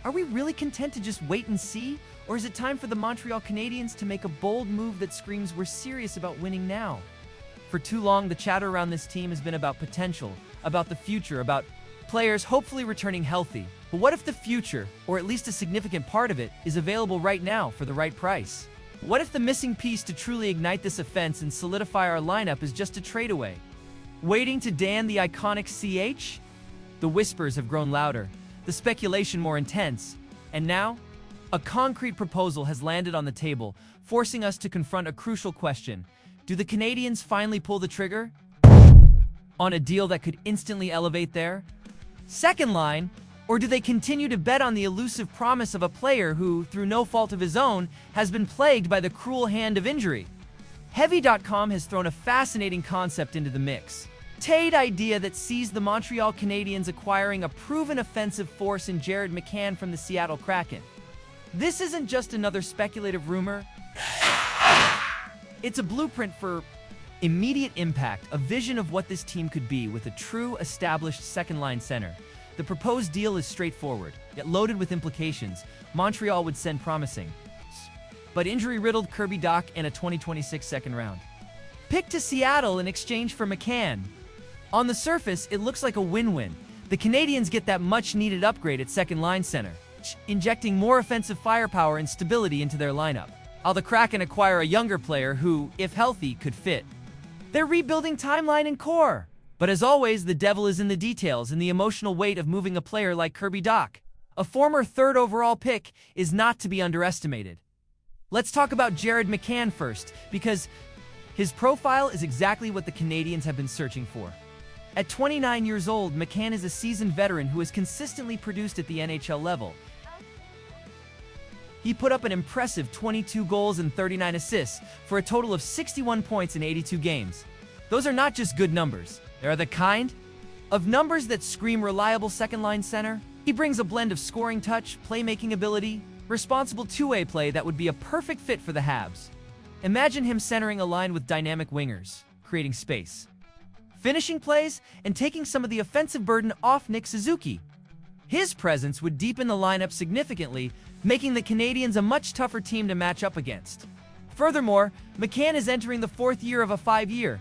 Are we really content to just wait and see? Or is it time for the Montreal Canadiens to make a bold move that screams we're serious about winning now? For too long, the chatter around this team has been about potential, about the future, about players hopefully returning healthy. But what if the future, or at least a significant part of it, is available right now for the right price? What if the missing piece to truly ignite this offense and solidify our lineup is just a trade away? Waiting to Dan the iconic CH? The whispers have grown louder, the speculation more intense, and now, a concrete proposal has landed on the table, forcing us to confront a crucial question. Do the Canadiens finally pull the trigger on a deal that could instantly elevate their second line, or do they continue to bet on the elusive promise of a player who, through no fault of his own, has been plagued by the cruel hand of injury? Heavy.com has thrown a fascinating concept into the mix. Trade idea that sees the Montreal Canadiens acquiring a proven offensive force in Jared McCann from the Seattle Kraken. This isn't just another speculative rumor. It's a blueprint for immediate impact, a vision of what this team could be with a true established second-line center. The proposed deal is straightforward, yet loaded with implications. Montreal would send promising, but injury-riddled Kirby Dach and a 2026 second round pick to Seattle in exchange for McCann. On the surface, it looks like a win-win. The Canadiens get that much-needed upgrade at second-line center, injecting more offensive firepower and stability into their lineup, while the Kraken acquire a younger player who, if healthy, could fit their rebuilding timeline and core. But as always, the devil is in the details, and the emotional weight of moving a player like Kirby Dach, a former third overall pick, is not to be underestimated. Let's talk about Jared McCann first, because his profile is exactly what the Canadiens have been searching for. At 29 years old, McCann is a seasoned veteran who has consistently produced at the NHL level. He put up an impressive 22 goals and 39 assists for a total of 61 points in 82 games. Those are not just good numbers. They are the kind of numbers that scream reliable second-line center. He brings a blend of scoring touch, playmaking ability, responsible two-way play that would be a perfect fit for the Habs. Imagine him centering a line with dynamic wingers, creating space, finishing plays, and taking some of the offensive burden off Nick Suzuki. His presence would deepen the lineup significantly, making the Canadiens a much tougher team to match up against. Furthermore, McCann is entering the fourth year of a 5-year,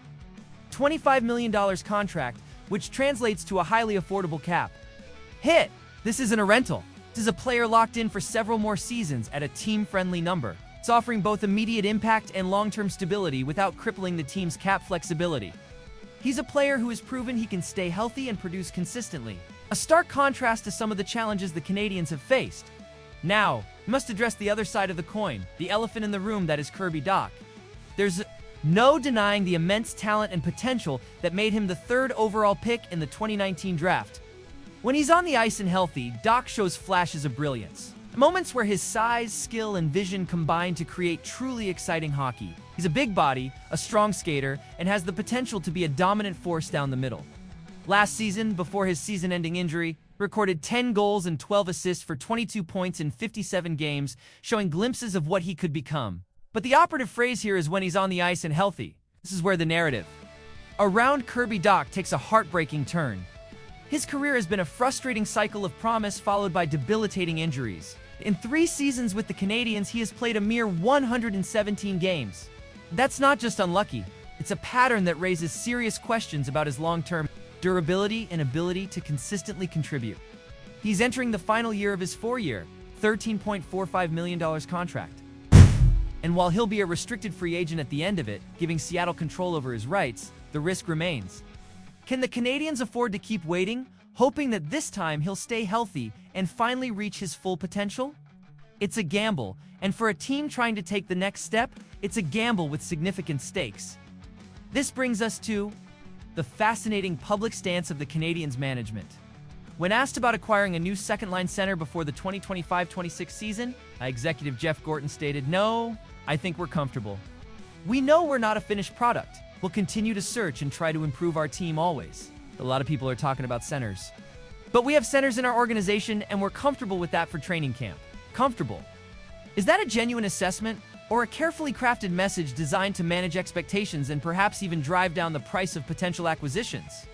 $25 million contract, which translates to a highly affordable cap hit. This isn't a rental. This is a player locked in for several more seasons at a team-friendly number. It's offering both immediate impact and long-term stability without crippling the team's cap flexibility. He's a player who has proven he can stay healthy and produce consistently, a stark contrast to some of the challenges the Canadiens have faced. Now, we must address the other side of the coin, the elephant in the room that is Kirby Dach. There's no denying the immense talent and potential that made him the third overall pick in the 2019 draft. When he's on the ice and healthy, Dach shows flashes of brilliance. Moments where his size, skill, and vision combine to create truly exciting hockey. He's a big body, a strong skater, and has the potential to be a dominant force down the middle. Last season, before his season-ending injury, recorded 10 goals and 12 assists for 22 points in 57 games, showing glimpses of what he could become. But the operative phrase here is when he's on the ice and healthy. This is where the narrative around Kirby Dach takes a heartbreaking turn. His career has been a frustrating cycle of promise followed by debilitating injuries. In 3 seasons with the Canadiens, he has played a mere 117 games. That's not just unlucky. It's a pattern that raises serious questions about his long-term durability and ability to consistently contribute. He's entering the final year of his 4-year, $13.45 million contract. And while he'll be a restricted free agent at the end of it, giving Seattle control over his rights, the risk remains. Can the Canadiens afford to keep waiting, hoping that this time he'll stay healthy and finally reach his full potential? It's a gamble, and for a team trying to take the next step, it's a gamble with significant stakes. This brings us to the fascinating public stance of the Canadiens management. When asked about acquiring a new second-line center before the 2025-26 season, executive Jeff Gorton stated, "No, I think we're comfortable. We know we're not a finished product. We'll continue to search and try to improve our team always." A lot of people are talking about centers. But we have centers in our organization, and we're comfortable with that for training camp. Comfortable. Is that a genuine assessment, or a carefully crafted message designed to manage expectations and perhaps even drive down the price of potential acquisitions?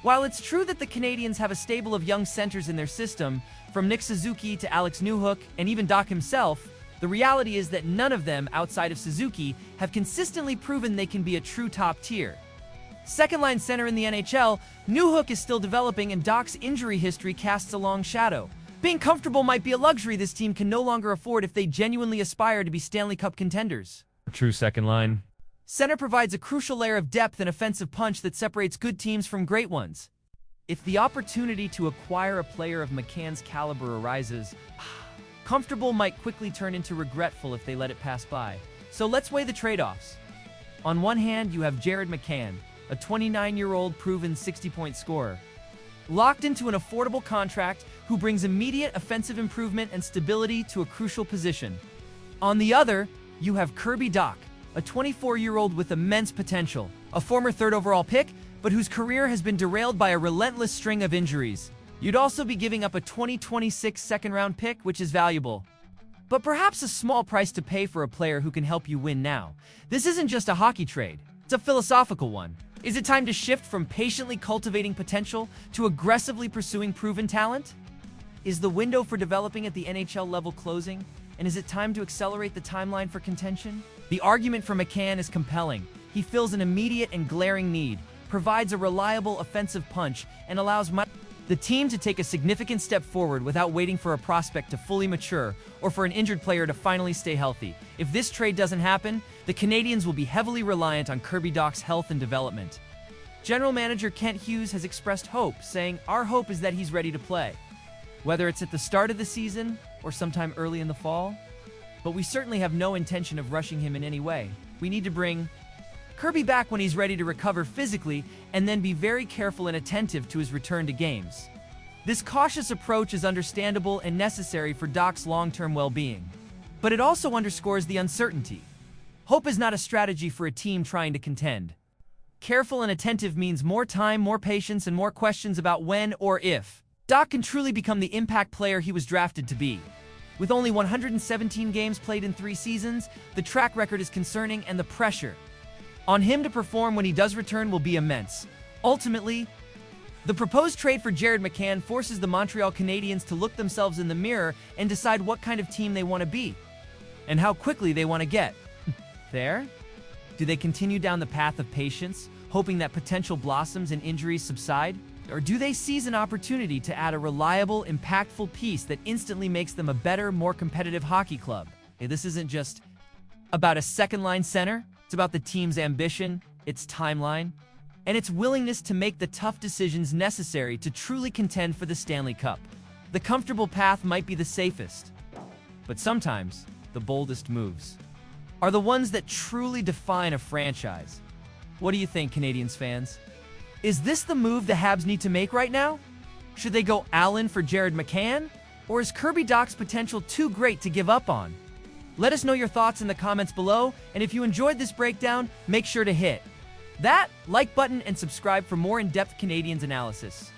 While it's true that the Canadiens have a stable of young centers in their system, from Nick Suzuki to Alex Newhook and even Dach himself, the reality is that none of them, outside of Suzuki, have consistently proven they can be a true top tier. Second-line center in the NHL, Newhook is still developing and Dach's injury history casts a long shadow. Being comfortable might be a luxury this team can no longer afford if they genuinely aspire to be Stanley Cup contenders. True second line. Center provides a crucial layer of depth and offensive punch that separates good teams from great ones. If the opportunity to acquire a player of McCann's caliber arises, comfortable might quickly turn into regretful if they let it pass by. So let's weigh the trade-offs. On one hand, you have Jared McCann, a 29-year-old proven 60-point scorer, locked into an affordable contract who brings immediate offensive improvement and stability to a crucial position. On the other, you have Kirby Dach, a 24-year-old with immense potential, a former third overall pick, but whose career has been derailed by a relentless string of injuries. You'd also be giving up a 2026 second-round pick, which is valuable, but perhaps a small price to pay for a player who can help you win now. This isn't just a hockey trade, it's a philosophical one. Is it time to shift from patiently cultivating potential to aggressively pursuing proven talent? Is the window for developing at the NHL level closing? And is it time to accelerate the timeline for contention? The argument for McCann is compelling. He fills an immediate and glaring need, provides a reliable offensive punch, and allows the team to take a significant step forward without waiting for a prospect to fully mature or for an injured player to finally stay healthy. If this trade doesn't happen, the Canadiens will be heavily reliant on Kirby Dach's health and development. General manager Kent Hughes has expressed hope, saying, "Our hope is that he's ready to play, whether it's at the start of the season or sometime early in the fall. But we certainly have no intention of rushing him in any way. We need to bring Kirby back when he's ready to recover physically and then be very careful and attentive to his return to games." This cautious approach is understandable and necessary for Dach's long-term well-being. But it also underscores the uncertainty. Hope is not a strategy for a team trying to contend. Careful and attentive means more time, more patience, and more questions about when or if Dach can truly become the impact player he was drafted to be. With only 117 games played in 3 seasons, the track record is concerning and the pressure on him to perform when he does return will be immense. Ultimately, the proposed trade for Jared McCann forces the Montreal Canadiens to look themselves in the mirror and decide what kind of team they want to be and how quickly they want to get there. Do they continue down the path of patience, hoping that potential blossoms and injuries subside? Or do they seize an opportunity to add a reliable, impactful piece that instantly makes them a better, more competitive hockey club? Hey, this isn't just about a second-line center. It's about the team's ambition, its timeline, and its willingness to make the tough decisions necessary to truly contend for the Stanley Cup. The comfortable path might be the safest, but sometimes the boldest moves are the ones that truly define a franchise. What do you think, Canadiens fans? Is this the move the Habs need to make right now? Should they go all-in for Jared McCann? Or is Kirby Dach's potential too great to give up on? Let us know your thoughts in the comments below, and if you enjoyed this breakdown, make sure to hit that like button and subscribe for more in-depth Canadiens analysis.